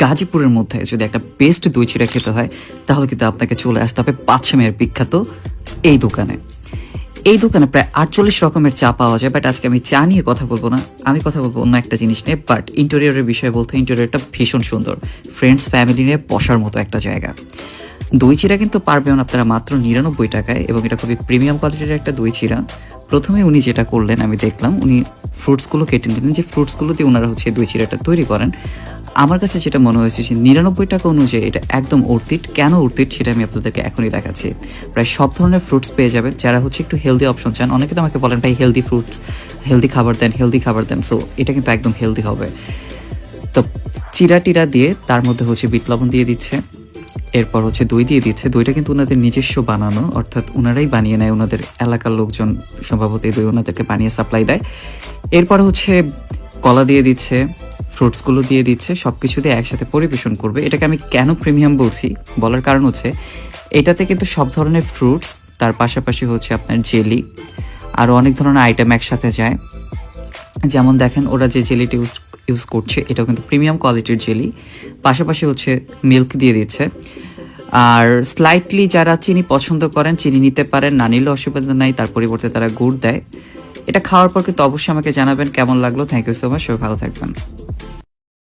গাজীপুরের মধ্যে যদি একটা বেস্ট দই চিড়া খেতে হয় তাহলে কিন্তু আপনাকে চলে আসতে হবে পাঁচশামের বিখ্যাত এই দোকানে। এই দোকানে প্রায় 48 রকমের চা পাওয়া যায়, বাট আজকে আমি চা নিয়ে কথা বলবো না, আমি কথা বলবো অন্য একটা জিনিস নিয়ে। বাট ইন্টেরিয়রের বিষয়ে বলতে, ইন্টেরিয়রটা ভীষণ সুন্দর, ফ্রেন্ডস ফ্যামিলি নিয়ে বসার মতো একটা জায়গা। দই চিড়া কিন্তু পারবেন আপনারা মাত্র 99 টাকায়, এবং এটা খুবই প্রিমিয়াম কোয়ালিটির একটা দই চিড়া। প্রথমে উনি যেটা করলেন আমি দেখলাম, উনি ফ্রুটসগুলো কেটে নিলেন, যে ফ্রুটসগুলো দিয়ে ওনারা হচ্ছে দই চিড়াটা তৈরি করেন। আমার কাছে যেটা মনে হয়েছে যে 99 টাকা অনুযায়ী এটা একদম অর্থিট। কেন অর্থিট সেটা আমি আপনাদেরকে এখনই দেখাচ্ছি। প্রায় সব ধরনের ফ্রুটস পেয়ে যাবেন, যারা হচ্ছে একটু হেলদি অপশন চান। অনেকে তো আমাকে বলেন ভাই হেলদি ফ্রুটস, হেলদি খাবার দেন, হেলদি খাবার দেন। সো এটা কিন্তু একদম হেলদি হবে। তো চিড়া টিরা দিয়ে তার মধ্যে হচ্ছে বিট লবণ দিয়ে দিচ্ছে, এরপর হচ্ছে দই দিয়ে দিচ্ছে। দইটা কিন্তু ওনাদের নিজস্ব বানানো, অর্থাৎ ওনারাই বানিয়ে নেয়, ওনাদের এলাকার লোকজন সম্ভবত এই দই ওনাদেরকে বানিয়ে সাপ্লাই দেয়। এরপর হচ্ছে কলা দিয়ে দিচ্ছে, ফ্রুটসগুলো দিয়ে দিচ্ছে, সব কিছু দিয়ে একসাথে পরিবেশন করবে। এটাকে আমি কেন প্রিমিয়াম বলছি, বলার কারণ হচ্ছে এটাতে কিন্তু সব ধরনের ফ্রুটস, তার পাশাপাশি হচ্ছে আপনার জেলি, আরও অনেক ধরনের আইটেম একসাথে যায়। যেমন দেখেন ওরা যে জেলিটি ইউজ করছে এটাও কিন্তু প্রিমিয়াম কোয়ালিটির জেলি, পাশাপাশি হচ্ছে মিল্ক দিয়ে দিচ্ছে। আর স্লাইটলি যারা চিনি পছন্দ করেন চিনি নিতে পারেন, না নিলে অসুবিধা নাই, তার পরিবর্তে তারা গুড় দেয়। এটা খাওয়ার পর কিন্তু অবশ্যই আমাকে জানাবেন কেমন লাগলো। থ্যাংক ইউ সো মাচ, সবাই ভালো থাকবেন।